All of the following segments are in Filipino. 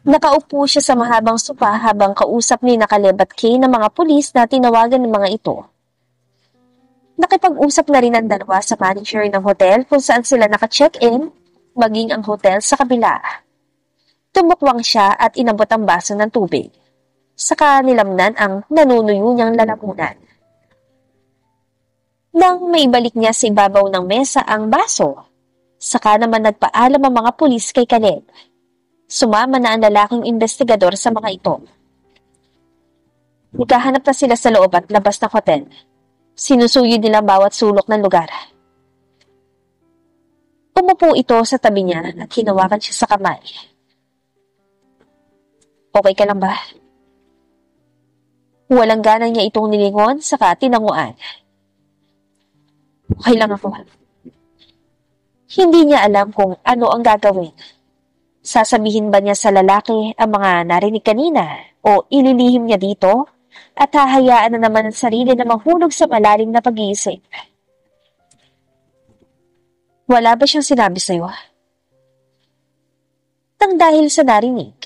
Nakaupo siya sa mahabang sopa habang kausap ni Caleb at Kay ng mga pulis na tinawagan ng mga ito. Nakipag-usap na rin ang dalawa sa manager ng hotel kung saan sila naka-check-in, maging ang hotel sa kabila. Tumukwang siya at inabot ang baso ng tubig. Saka nilamnan ang nanunuyo niyang lalamunan. Nang maibalik niya sa ibabaw ng mesa ang baso, saka naman nagpaalam ang mga pulis kay Caleb. Sumama na ang lalaking investigador sa mga ito. Naghahanap na sila sa loob at labas ng hotel. Sinusuyod nila bawat sulok ng lugar. Umupo ito sa tabi niya at hinawakan siya sa kamay. Okay ka lang ba? Walang gana niya itong nilingon saka tinanguan. Okay lang ako. Hindi niya alam kung ano ang gagawin. Sasabihin ba niya sa lalaki ang mga narinig kanina o ililihim niya dito at hahayaan na naman ang sarili na mahulog sa malalim na pag-iisip? Wala ba siyang sinabi sa'yo? Nang dahil sa narinig,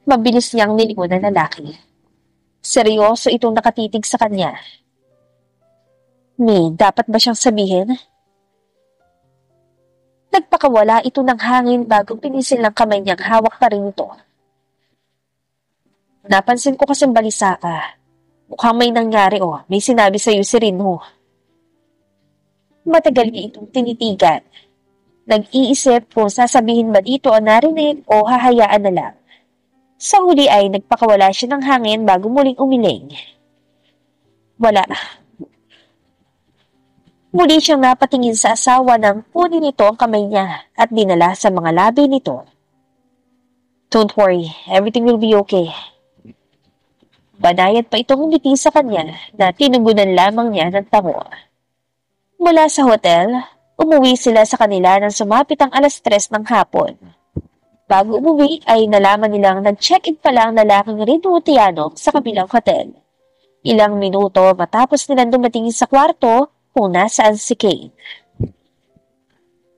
mabilis niyang nilingon ang lalaki. Seryoso itong nakatitig sa kanya. May dapat ba siyang sabihin? Nagpakawala ito ng hangin bago pinisil ng kamay niyang hawak pa rin ito. Napansin ko kasing balisa ka. Mukhang may nangyari may sinabi sa'yo si Rinho. Matagal niya itong tinitigan. Nag-iisip kung sasabihin ba dito ang narinig o hahayaan na lang. Sa huli ay nagpakawala siya ng hangin bago muling umiling. Wala. Muli siyang napatingin sa asawa nang punin nito ang kamay niya at dinala sa mga labi nito. Don't worry, everything will be okay. Banayad pa itong ngiti sa kanya na tinugunan lamang niya ng tango. Mula sa hotel, umuwi sila sa kanila nang sumapit ang 3:00 ng hapon. Bago umuwi ay nalaman nilang nag-check-in pa lang lalaking Rinho Tiano sa kabilang hotel. Ilang minuto matapos nilang dumating sa kwarto kung nasaan si Kay.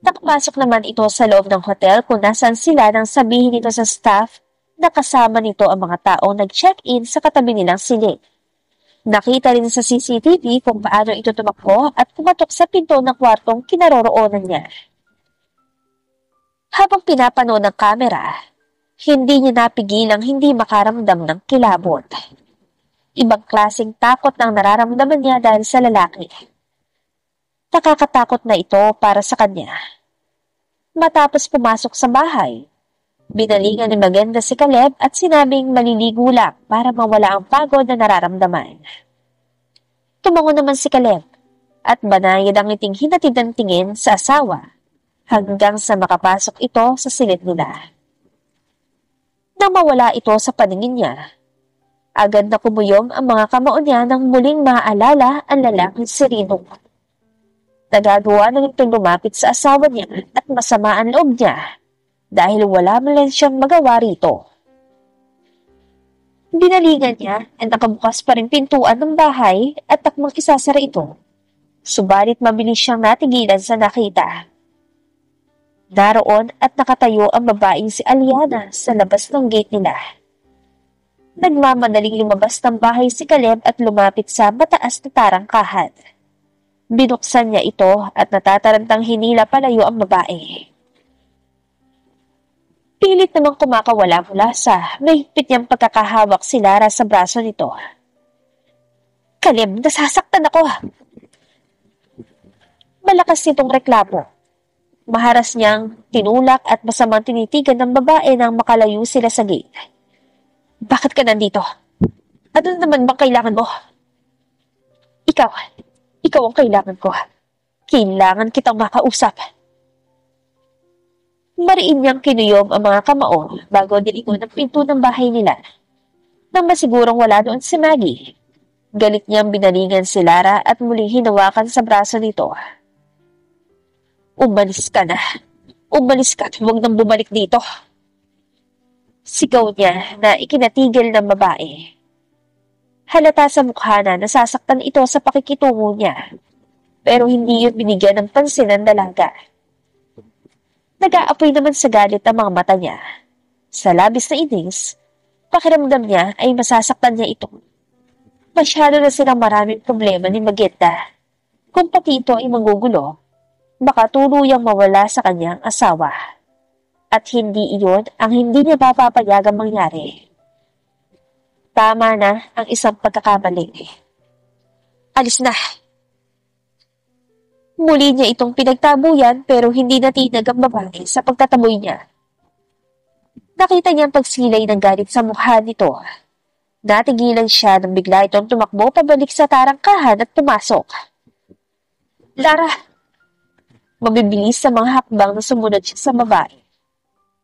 Nakapasok naman ito sa loob ng hotel kung nasaan sila nang sabihin nito sa staff na kasama nito ang mga taong nag-check-in sa katabi nilang silid. Nakita rin sa CCTV kung paano ito tumakbo at pumatok sa pinto ng kwartong kinaroroonan niya. Habang pinapanood ng kamera, hindi niya napigilang hindi makaramdam ng kilabot. Ibang klaseng takot ang nararamdaman niya dahil sa lalaki. Nakakatakot na ito para sa kanya. Matapos pumasok sa bahay, binalingan ni Maganda si Caleb at sinabing maliligo lang para mawala ang pagod na nararamdaman. Tumango naman si Caleb at banayad ang iting hinatid ng tingin sa asawa hanggang sa makapasok ito sa silid nila. Nang mawala ito sa paningin niya, agad na kumuyom ang mga kamao niya nang muling maaalala ang lalaking si Rinho. Nagagawa na nitong lumapit sa asawa niya at masama ang loob niya dahil wala man lang siyang magawa rito. Binalingan niya at nakabukas pa rin pintuan ng bahay at takmang isasara ito. Subalit mabilis siyang natigilan sa nakita. Naroon at nakatayo ang babaeng si Aliana sa labas ng gate nila. Nagmamadaling lumabas ng bahay si Caleb at lumapit sa mataas na tarangkahan. Binuksan niya ito at natatarantang hinila palayo ang babae. Pilit namang kumakawala mula sa mahigpit niyang pagkakahawak si Lara sa braso nito. Caleb, nasasaktan ako. Malakas nitong reklamo. Maharas niyang tinulak at masamang tinitigan ng babae nang makalayo sila sa gate. Bakit ka nandito? Ano naman bang kailangan mo? Ikaw ang kailangan ko. Kailangan kitang makausap. Mariin niyang kinuyom ang mga kamao bago dilingon ang pinto ng bahay nila. Nang masigurong wala doon si Maggie, galit niyang binalingan si Lara at muling hinawakan sa braso nito. Umalis ka na. Umalis ka at huwag nang bumalik dito. Sigaw niya na ikinatigil ng babae. Halata sa mukha na nasasaktan ito sa pakikitungo niya, pero hindi yun binigyan ng pansin ng dalaga. Nag-aapoy naman sa galit ang mga mata niya. Sa labis na inis, pakiramdam niya ay masasaktan niya ito. Masyado na silang maraming problema ni Magenda. Kung pati ito ay magugulo, baka tuluyang mawala sa kanyang asawa. At hindi iyon ang hindi niya papapayagang mangyari. Tama na ang isang pagkakamali. Alis na. Muli niya itong pinagtabuyan pero hindi natinag ang babae sa pagtataboy niya. Nakita niya ang pagsilay ng galit sa mukha nito. Natigilan siya nang bigla itong tumakbo pabalik sa tarangkahan at pumasok. Lara! Mabibilis sa mga hakbang na sumunod siya sa babae.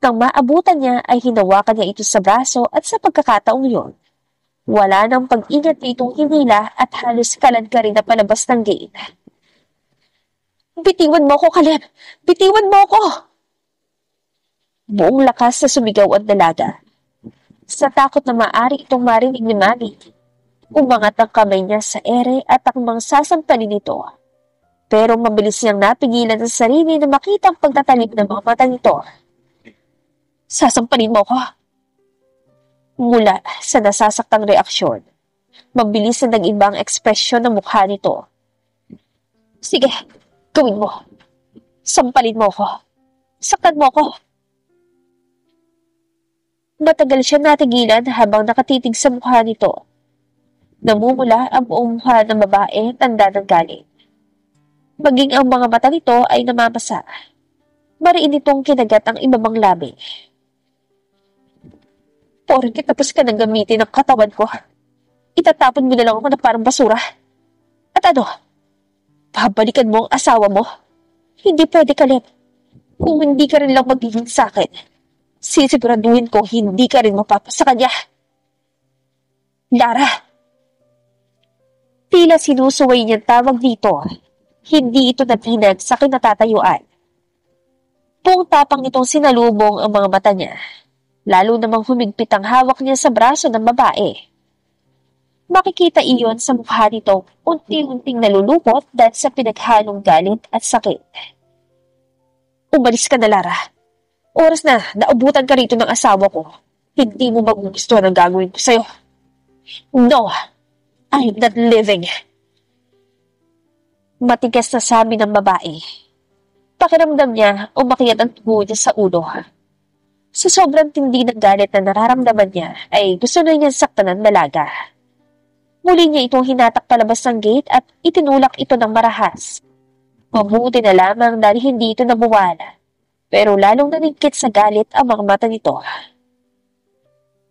Nang maabutan niya ay hinawakan niya ito sa braso at sa pagkakataong yun, wala nang pag-ingat na itong hinila at halos kalad ka rin na palabas ng gate. Bitiwan mo ko, Caleb! Bitiwan mo ko! Buong lakas na sumigaw ang dalaga. Sa takot na maaari itong marinig ni Mami, umangat ang kamay niya sa ere at akmang sasampalin ito. Pero mabilis niyang napigilan ang sarili na makita ang pagtatalib ng mga mata nito. Sasampalin mo ko. Mula sa nasasaktang reaksyon, mabilis na nag-iba ang ekspresyon ng mukha nito. Sige, gawin mo. Sampalin mo ko. Saktan mo ko. Matagal siya natigilan habang nakatitig sa mukha nito. Namumula ang buong mukha ng babae tanda ng galit. Maging ang mga mata nito ay namamasa. Mariin itong kinagat ang ibabang labi. Porke tapos ka nang gamitin ang katawan ko. Itatapon mo na lang ako na parang basura. At ano? Babalikan mo ang asawa mo? Hindi pwede, Caleb. Kung hindi ka rin lang magiging sa akin, sisiguraduhin ko hindi ka rin mapapasa kanya. Lara! Tila sinusuway niyang tawag dito. Hindi ito natinag sa kinatatayuan. Buong tapang nitong sinalubong ang mga mata niya. Lalo namang humigpit ang hawak niya sa braso ng babae. Makikita iyon sa mukha nito unti-unting nalulupot dahil sa pinaghalong galit at sakit. Umalis ka na, Lara. Oras na, naubutan ka rito ng asawa ko. Hindi mo magugustuhan ang gagawin ko sa'yo. No, I'm not living. Matigas na sabi ng babae. Pakiramdam niya, umakyat ang tubo niya sa ulo. Sa sobrang tindi ng galit na nararamdaman niya, ay gusto na niya saktan ng dalaga. Muli niya itong hinatak palabas ng gate at itinulak ito ng marahas. Mabuti na lamang dahil hindi ito nabuwala. Pero lalong naningkit sa galit ang mga mata nito.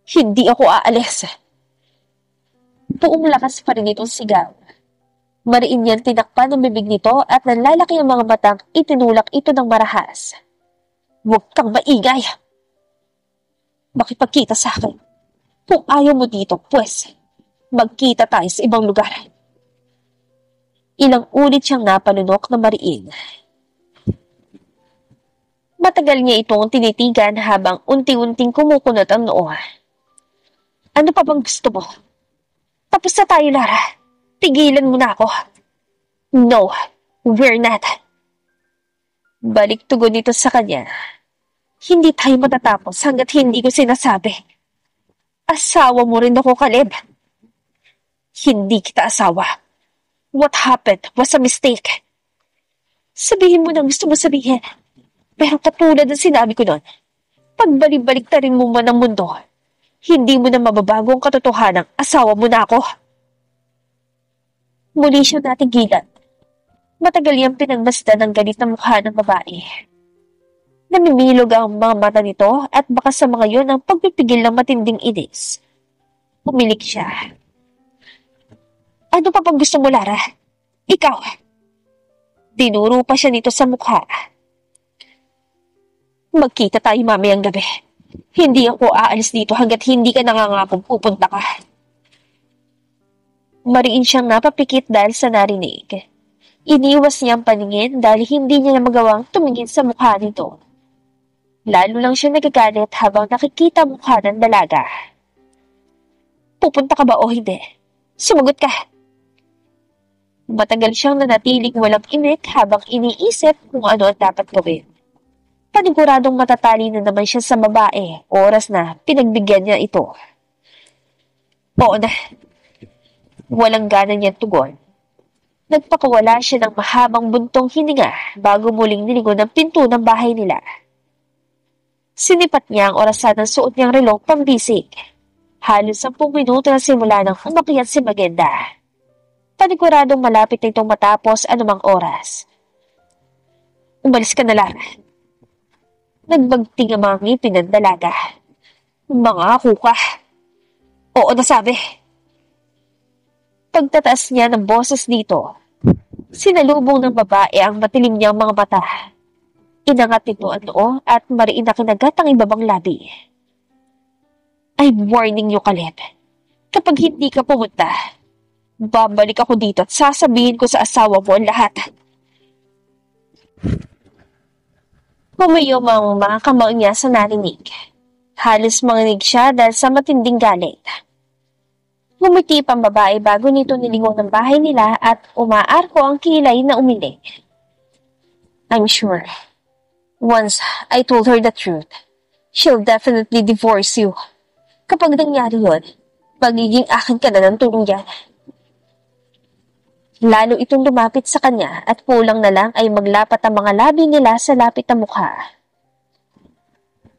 Hindi ako aalis. Buong lakas pa rin itong sigaw. Mariin niyang tinakpan ang bibig nito at nanlalaki ang mga matang itinulak ito ng marahas. Huwag kang maingay. Makipagkita sa akin. Kung ayaw mo dito, pues, magkita tayo sa ibang lugar. Ilang ulit siyang napalunok na mariin. Matagal niya itong tinitigan habang unti-unting kumukunot ang noo. Ano pa bang gusto mo? Tapos na tayo, Lara. Tigilan mo na ako. No, we're not. Balik tugon nito sa kanya. Hindi tayo matatapos hanggat hindi ko sinasabi. Asawa mo rin ako, Caleb. Hindi kita asawa. What happened was a mistake. Sabihin mo na gusto mo sabihin. Pero katulad ng sinabi ko noon, pagbalik-balik ta rin mo man ang mundo, hindi mo na mababago ang katotohanan, asawa mo na ako. Muli siya natigilan. Matagal niyang pinagmasdan ng galit na mukha ng babae. Namimilog ang mga mata nito at baka sa mga yun ang pagpipigil ng matinding inis. Pumilik siya. Ano pa bang gusto mo, Lara? Ikaw. Dinuro pa siya nito sa mukha. Magkita tayo mamayang gabi. Hindi ako aalis dito hanggat hindi ka nangangakong pupunta ka. Mariin siyang napapikit dahil sa narinig. Iniwas niya ang paningin dahil hindi niya magawang tumingin sa mukha nito. Lalo lang siya nagagalit habang nakikita ang mukha ng dalaga. Pupunta ka ba o hindi? Sumagot ka. Matagal siyang nanatiling walang imik habang iniisip kung ano ang dapat gawin. Paniguradong matatali na naman siya sa babae, oras na pinagbigyan niya ito. Oo na, walang gana niyang tugon. Nagpakawala siya ng mahabang buntong hininga bago muling nilingon ang pinto ng bahay nila. Sinipat niya ang orasan ng suot niyang relog pambisig. Halos 10 minuto na simula nang umakyat si Magenda. Paniguradong malapit na itong matapos anumang oras. Umalis ka na, Lara. Nagbagting ang mga ngipin ng dalaga. Mga kuka. Oo, nasabi. Pagtataas niya ng boses dito, sinalubong ng babae ang matilim niyang mga mata. Inangat nito ang noo at mariin na kinagat ang ibabang labi. I'm warning you, Caleb. Kapag hindi ka pumunta, babalik ako dito at sasabihin ko sa asawa mo ang lahat. Pumiyom ang mga kamao niya sa narinig. Halos manginig siya dahil sa matinding galit. Ngumiti pang babae bago nito nilingon ang bahay nila at umaarko ang kilay na umiling. I'm sure, once I told her the truth, she'll definitely divorce you. Kapag nangyari yun, magiging akin ka na ng tuluyan. Lalo itong lumapit sa kanya at kulang na lang ay maglapat ang mga labi nila sa lapit na mukha.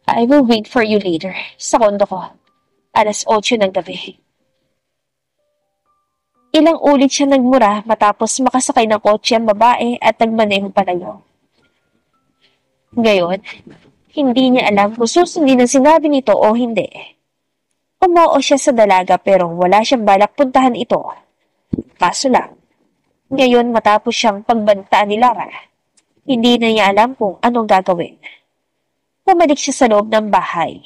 I will wait for you later, sa kondo ko. 8:00 ng gabi. Ilang ulit siya nagmura matapos makasakay ng kotse ang babae at nagmaneho palayo. Ngayon, hindi niya alam kung susundin ang sinabi nito o hindi. Umoo siya sa dalaga pero wala siyang balak puntahan ito. Kaso lang, ngayon matapos siyang pagbantaan ni Lara, hindi na niya alam kung anong gagawin. Pumalik siya sa loob ng bahay.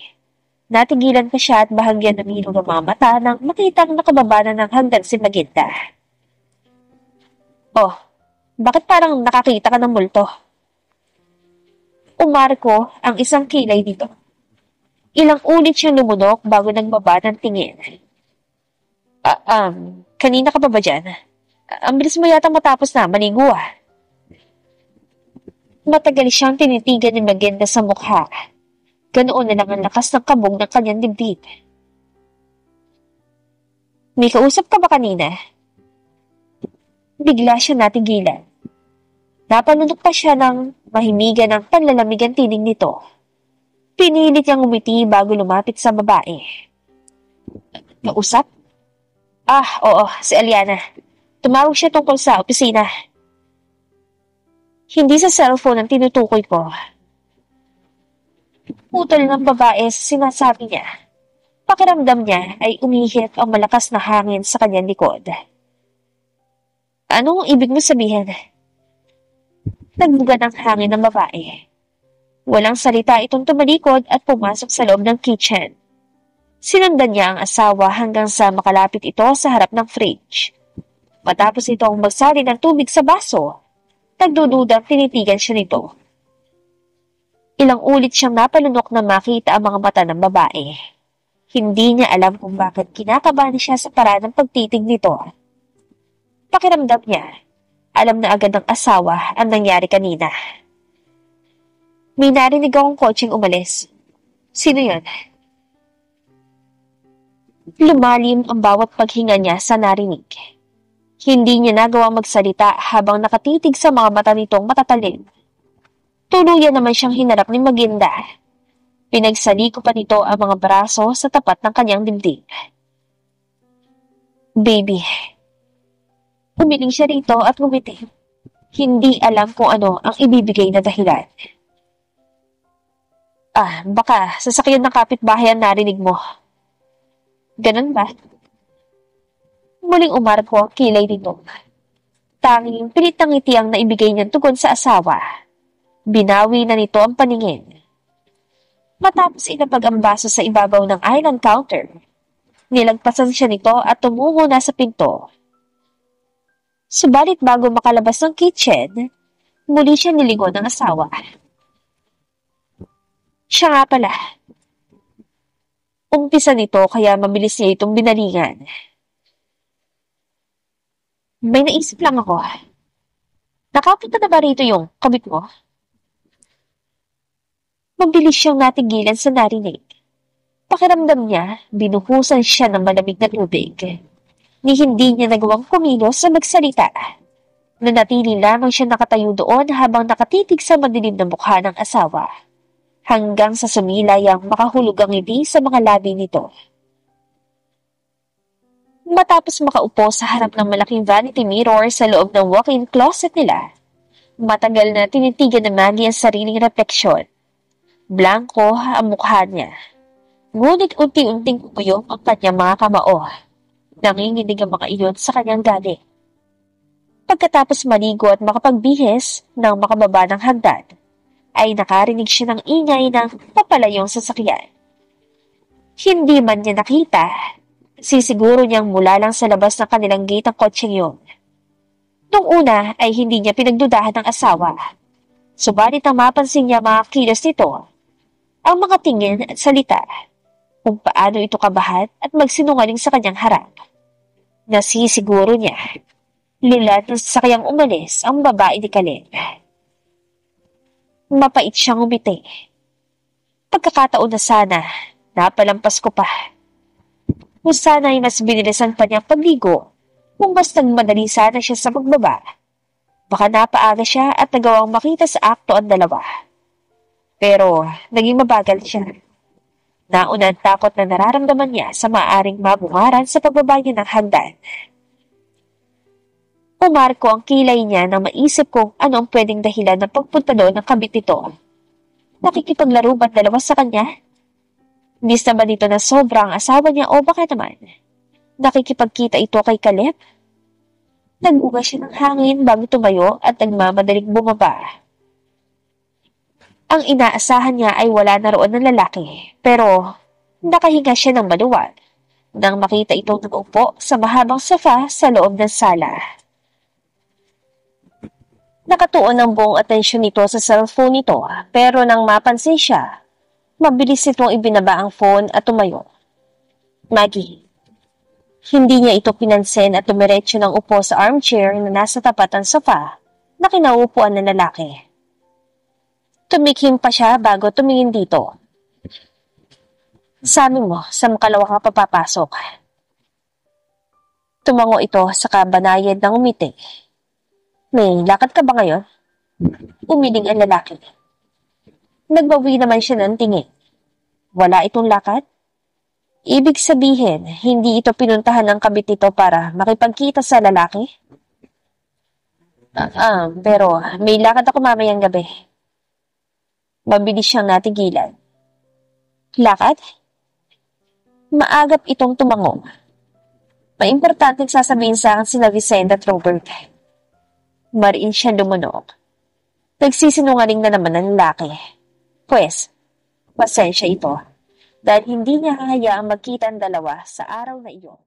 Natigilan pa siya at bahagyan ng ilog ang mga mata nang makitang nakababa na ng hagdan si Magenda. Oh, bakit parang nakakita ka ng multo? Umarko ang isang kilay dito. Ilang ulit siyang lumunok bago nagbaba ng tingin. Kanina ka pa ba dyan? Ang bilis mo yata matapos na, maligo ah. Matagal siyang tinitigan ni Magenda sa mukha. Ganoon na lang ang lakas ng kabog ng kanyang dibdib. May kausap ka ba kanina? Bigla siya natigilan. Napanunok pa siya ng mahimigan ng panlalamig ang tinig nito. Pinilit niyang umiti bago lumapit sa babae. Kausap? Oo, si Aliana. Tumawag siya tungkol sa opisina. Hindi sa cellphone ang tinutukoy ko. Putol ng babae sa sinasabi niya. Pakiramdam niya ay umihit ang malakas na hangin sa kanyang likod. Anong ibig mo sabihin? Nagbuga ng hangin ng babae. Walang salita itong tumalikod at pumasok sa loob ng kitchen. Sinundan niya ang asawa hanggang sa makalapit ito sa harap ng fridge. Matapos itong magsali ng tubig sa baso, nagdududang tinitigan siya nito. Ilang ulit siyang napalunok na makita ang mga mata ng babae. Hindi niya alam kung bakit kinakabahan siya sa paraan ng pagtitig nito. Pakiramdam niya, alam na agad ng asawa ang nangyari kanina. May narinig akong kotseng umalis. Sino yun? Lumalim ang bawat paghinga niya sa narinig. Hindi niya nagawang magsalita habang nakatitig sa mga mata nitong matatalim. Tuluyan naman siyang hinarap ni Magenda. Pinagsaliko pa nito ang mga braso sa tapat ng kanyang dibdib. Baby. Humiling siya rito at ngumiti. Hindi alam kung ano ang ibibigay na dahilan. Baka sasakyan ng kapitbahay ang narinig mo. Ganun ba? Muling umarko ang kilay nito. Tanging pilit ng ngiti ang naibigay niyang tugon sa asawa. Binawi na nito ang paningin. Matapos ilapag ang baso sa ibabaw ng island counter, nilagpasan siya nito at tumungo na sa pinto. Subalit bago makalabas ng kitchen, muli siya nilingon ng asawa. Siya nga pala. Umpisa nito kaya mabilis niya itong binalingan. May naisip lang ako. Nakapunta na ba rito yung kabit mo? Mabilis siyang natigilan sa narinig. Pakiramdam niya, binuhusan siya ng malamig na tubig. Ni hindi niya nagawang kumilos sa magsalita. Nanatili lamang siya nakatayo doon habang nakatitig sa madilim na mukha ng asawa. Hanggang sa sumilay ang makahulog ang ngiti sa mga labi nito. Matapos makaupo sa harap ng malaking vanity mirror sa loob ng walk-in closet nila, matagal na tinitigan ng Maggie ang sariling refleksyon. Blanko ang mukha niya. Ngunit unti-unting pupuyong ang kanyang mga kamao. Nanginginig ang mga iyon sa kanyang galing. Pagkatapos maligo at makapagbihis ng makababa ng hagdan, ay nakarinig siya ng ingay ng papalayong sasakyan. Hindi man niya nakita, sisiguro niyang mula lang sa labas ng kanilang gate ang kotseng yun. Nung una ay hindi niya pinagdudahan ng asawa. Subalit ang mapansin niya mga kilos nito, ang mga tingin at salita, kung paano ito kabahan at magsinungaling sa kanyang harap. Nasisiguro niya, lula ng sasakyang umalis ang babae ni Caleb. Mapait siyang umiti. Pagkakataon na sana, napalampas ko pa. Kung sana ay mas binilisan pa niya pagligo, kung mas nagmadali sana siya sa pagbaba, baka napaaga siya at nagawang makita sa akto ang dalawa. Pero naging mabagal siya. Nauna ang takot na nararamdaman niya sa maaring mabungaran sa pagbaba niya ng hagdan. Umarko ang kilay niya nang maisip kung ano ang pwedeng dahilan ng pagpunta doon ng kabit nito. Nakikipaglaro ba't dalawa sa kanya? Imbis na ba dito na sobrang asawa niya o baka naman? Nakikipagkita ito kay Caleb? Naguga siya ng hangin bago tumayo at nagmamadaling bumaba. Ang inaasahan niya ay wala na roon ng lalaki, pero nakahinga siya ng maluwag nang makita itong nag-upo sa mahabang sofa sa loob ng sala. Nakatuon ang buong atensyon nito sa cellphone nito, pero nang mapansin siya, mabilis itong ibinaba ang phone at tumayo. Maggie. Hindi niya ito pinansin at tumiretso ng upo sa armchair na nasa tapat ng sofa na kinauupuan ng lalaki. Tumikhim pa siya bago tumingin dito. Sabi mo, sa makalawa ka papapasok. Tumango ito sa kabanayad ng umiti. May lakad ka ba ngayon? Umiling ang lalaki. Nagbawi naman siya ng tingin. Wala itong lakad? Ibig sabihin, hindi ito pinuntahan ng kabit nito para makipagkita sa lalaki? Pero may lakad ako mamayang gabi. Mabilis siyang natigilan. Lakad? Maagap itong tumango. May importanteng sasabihin sa akin sina Vicente at Robert. Mariin siya lumunok. Nagsisinungaling na naman ang lalaki. Pwes, pasensya ito dahil hindi niya hahayaang magkita ang dalawa sa araw na iyon.